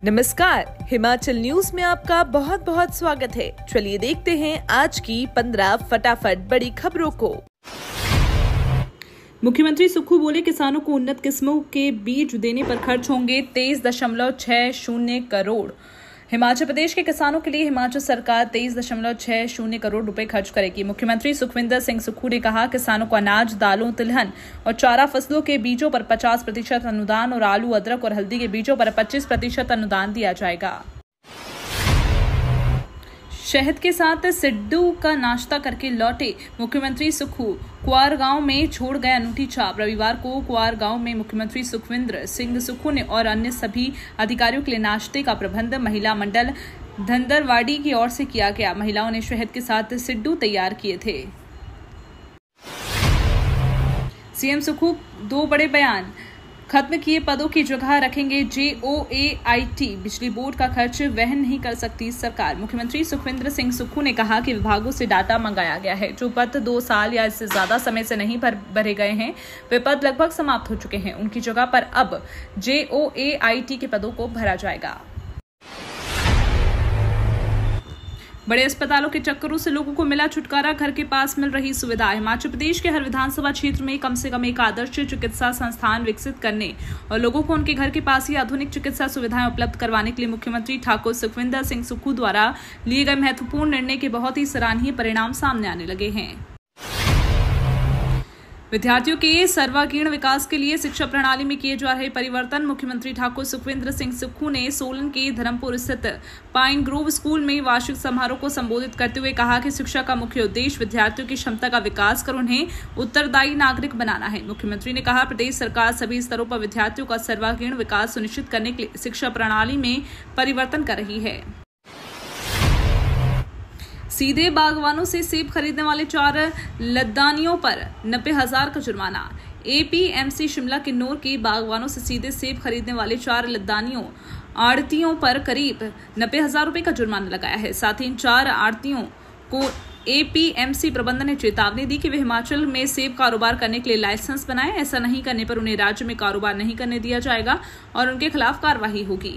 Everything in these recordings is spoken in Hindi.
नमस्कार, हिमाचल न्यूज में आपका बहुत बहुत स्वागत है। चलिए देखते हैं आज की 15 फटाफट बड़ी खबरों को। मुख्यमंत्री सुक्खू बोले, किसानों को उन्नत किस्मों के बीज देने पर खर्च होंगे 23.60 करोड़। हिमाचल प्रदेश के किसानों के लिए हिमाचल सरकार 23.60 करोड़ रुपए खर्च करेगी। मुख्यमंत्री सुखविंदर सिंह सुक्खू ने कहा, किसानों को अनाज, दालों, तिलहन और चारा फसलों के बीजों पर 50% अनुदान और आलू, अदरक और हल्दी के बीजों पर 25% अनुदान दिया जाएगा। शहद के साथ सिड्डू का नाश्ता करके लौटे मुख्यमंत्री सुक्खू, क्वार गांव में छोड़ गए अनूठी छाप। रविवार को क्वार गांव में मुख्यमंत्री सुखविंदर सिंह सुक्खू ने और अन्य सभी अधिकारियों के लिए नाश्ते का प्रबंध महिला मंडल धंदरवाड़ी की ओर से किया गया। महिलाओं ने शहद के साथ सिड्डू तैयार किए थे। सीएम सुक्खू 2 बड़े बयान, खत्म किए पदों की जगह रखेंगे JOAIT। बिजली बोर्ड का खर्च वहन नहीं कर सकती सरकार। मुख्यमंत्री सुखविंदर सिंह सुक्खू ने कहा कि विभागों से डाटा मंगाया गया है। जो पद 2 साल या इससे ज्यादा समय से नहीं भरे गए हैं, वे पद लगभग समाप्त हो चुके हैं। उनकी जगह पर अब JOAIT के पदों को भरा जाएगा। बड़े अस्पतालों के चक्करों से लोगों को मिला छुटकारा, घर के पास मिल रही सुविधा। हिमाचल प्रदेश के हर विधानसभा क्षेत्र में कम से कम एक आदर्श चिकित्सा संस्थान विकसित करने और लोगों को उनके घर के पास ही आधुनिक चिकित्सा सुविधाएं उपलब्ध करवाने के लिए मुख्यमंत्री ठाकुर सुखविंदर सिंह सुक्खू द्वारा लिए गए महत्वपूर्ण निर्णय के बहुत ही सराहनीय परिणाम सामने आने लगे हैं। विद्यार्थियों के सर्वांगीण विकास के लिए शिक्षा प्रणाली में किए जा रहे परिवर्तन। मुख्यमंत्री ठाकुर सुखविंदर सिंह सुक्खू ने सोलन के धर्मपुर स्थित पाइन ग्रोव स्कूल में वार्षिक समारोह को संबोधित करते हुए कहा कि शिक्षा का मुख्य उद्देश्य विद्यार्थियों की क्षमता का विकास कर उन्हें उत्तरदायी नागरिक बनाना है। मुख्यमंत्री ने कहा, प्रदेश सरकार सभी स्तरों पर विद्यार्थियों का सर्वांगीण विकास सुनिश्चित करने के लिए शिक्षा प्रणाली में परिवर्तन कर रही है। सीधे बागवानों से सेब खरीदने वाले 4 लद्दानियों पर 90,000 का जुर्माना। APMC शिमला किन्नौर के बागवानों से सीधे सेब खरीदने वाले 4 लद्दानियों आड़तियों पर करीब 90,000 रुपए का जुर्माना लगाया है। साथ ही इन 4 आड़तियों को APMC प्रबंधन ने चेतावनी दी कि वे हिमाचल में सेब कारोबार करने के लिए लाइसेंस बनाएं। ऐसा नहीं करने पर उन्हें राज्य में कारोबार नहीं करने दिया जाएगा और उनके खिलाफ कार्रवाई होगी।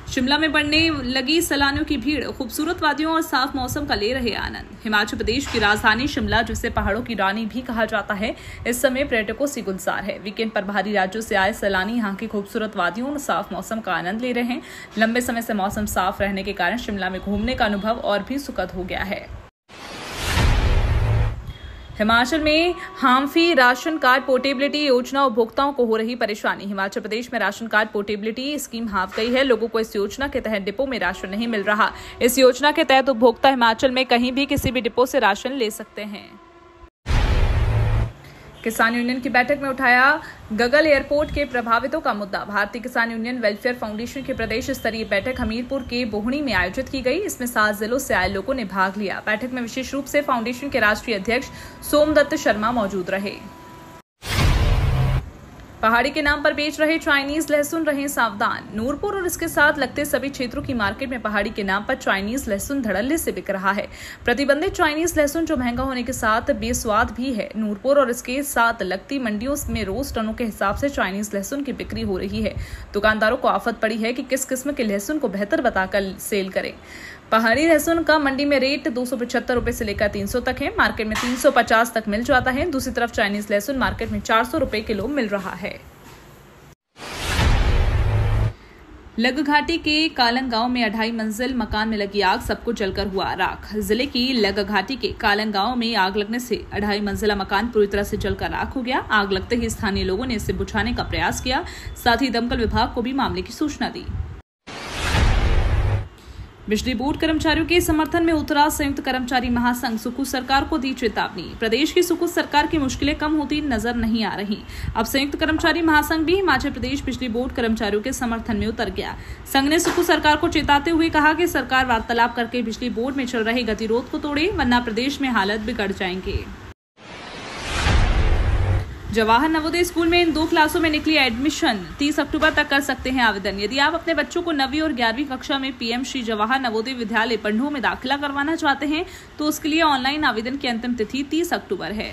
शिमला में बढ़ने लगी सैलानियों की भीड़, खूबसूरत वादियों और साफ मौसम का ले रहे आनंद। हिमाचल प्रदेश की राजधानी शिमला, जिसे पहाड़ों की रानी भी कहा जाता है, इस समय पर्यटकों से गुलजार है। वीकेंड पर बाहरी राज्यों से आए सैलानी यहां की खूबसूरत वादियों और साफ मौसम का आनंद ले रहे हैं। लंबे समय से मौसम साफ रहने के कारण शिमला में घूमने का अनुभव और भी सुखद हो गया है। हिमाचल में हाम्फी राशन कार्ड पोर्टेबिलिटी योजना उपभोक्ताओं को हो रही परेशानी। हिमाचल प्रदेश में ration card portability scheme half गई है। लोगों को इस योजना के तहत डिपो में राशन नहीं मिल रहा। इस योजना के तहत उपभोक्ता हिमाचल में कहीं भी किसी भी डिपो से राशन ले सकते हैं। किसान यूनियन की बैठक में उठाया गगल एयरपोर्ट के प्रभावितों का मुद्दा। भारतीय किसान यूनियन वेलफेयर फाउंडेशन की प्रदेश स्तरीय बैठक हमीरपुर के बोहनी में आयोजित की गई। इसमें 7 जिलों से आए लोगों ने भाग लिया। बैठक में विशेष रूप से फाउंडेशन के राष्ट्रीय अध्यक्ष सोमदत्त शर्मा मौजूद रहे। पहाड़ी के नाम पर बेच रहे चाइनीज लहसुन, रहें सावधान। नूरपुर और इसके साथ लगते सभी क्षेत्रों की मार्केट में पहाड़ी के नाम पर चाइनीज लहसुन धड़ल्ले से बिक रहा है। प्रतिबंधित चाइनीज लहसुन जो महंगा होने के साथ बेस्वाद भी है। नूरपुर और इसके साथ लगती मंडियों में रोज टनों के हिसाब से चाइनीज लहसुन की बिक्री हो रही है। दुकानदारों को आफत पड़ी है कि किस किस्म के लहसुन को बेहतर बताकर सेल करें। पहाड़ी लहसुन का मंडी में रेट 275 रुपए से लेकर 300 तक है। मार्केट में 350 तक मिल जाता है। दूसरी तरफ चाइनीज लहसुन मार्केट में 400 रुपए किलो मिल रहा है। लग घाटी के कालंग गांव में 2.5 मंजिल मकान में लगी आग, सबको जलकर हुआ राख। जिले की लग घाटी के कालंग गांव में आग लगने से 2.5 मंजिला मकान पूरी तरह से जलकर राख हो गया। आग लगते ही स्थानीय लोगों ने इसे बुझाने का प्रयास किया, साथ ही दमकल विभाग को भी मामले की सूचना दी। बिजली बोर्ड कर्मचारियों के समर्थन में उतरा संयुक्त कर्मचारी महासंघ, सुक्खू सरकार को दी चेतावनी। प्रदेश की सुक्खू सरकार की मुश्किलें कम होती नजर नहीं आ रही। अब संयुक्त कर्मचारी महासंघ भी हिमाचल प्रदेश बिजली बोर्ड कर्मचारियों के समर्थन में उतर गया। संघ ने सुक्खू सरकार को चेताते हुए कहा कि सरकार वार्तालाप करके बिजली बोर्ड में चल रहे गतिरोध को तोड़े, वरना प्रदेश में हालत बिगड़ जाएंगे। जवाहर नवोदय स्कूल में इन 2 क्लासों में निकली एडमिशन 30 अक्टूबर तक कर सकते हैं आवेदन। यदि आप अपने बच्चों को 9वीं और 11वीं कक्षा में PM श्री जवाहर नवोदय विद्यालय पंडोह में दाखिला करवाना चाहते हैं तो उसके लिए ऑनलाइन आवेदन की अंतिम तिथि 30 अक्टूबर है।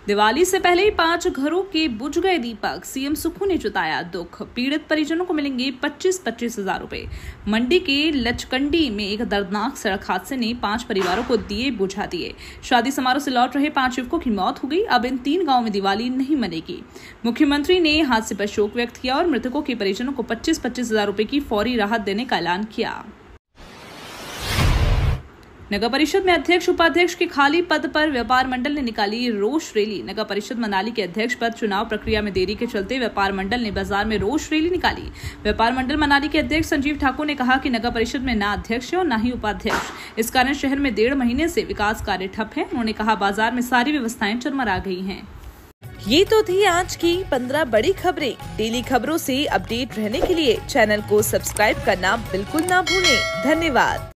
दिवाली से पहले ही 5 घरों के बुझ गए दीपक, सीएम सुक्खू ने जताया दुख। पीड़ित परिजनों को मिलेंगे 25-25 हजार रुपए। मंडी के लचकंडी में एक दर्दनाक सड़क हादसे ने 5 परिवारों को दिए बुझा दिए। शादी समारोह से लौट रहे 5 युवकों की मौत हो गई। अब इन 3 गांवों में दिवाली नहीं मनेगी। मुख्यमंत्री ने हादसे पर शोक व्यक्त किया और मृतकों के परिजनों को 25-25 हजार रुपए की फौरी राहत देने का ऐलान किया। नगर परिषद में अध्यक्ष उपाध्यक्ष के खाली पद पर व्यापार मंडल ने निकाली रोष रैली। नगर परिषद मनाली के अध्यक्ष पद चुनाव प्रक्रिया में देरी के चलते व्यापार मंडल ने बाजार में रोष रैली निकाली। व्यापार मंडल मनाली के अध्यक्ष संजीव ठाकुर ने कहा कि नगर परिषद में ना अध्यक्ष है और न ही उपाध्यक्ष, इस कारण शहर में 1.5 महीने से विकास कार्य ठप है। उन्होंने कहा बाजार में सारी व्यवस्थाएं चरमरा गई हैं। ये तो थी आज की 15 बड़ी खबरें। डेली खबरों से अपडेट रहने के लिए चैनल को सब्सक्राइब करना बिल्कुल ना भूलें। धन्यवाद।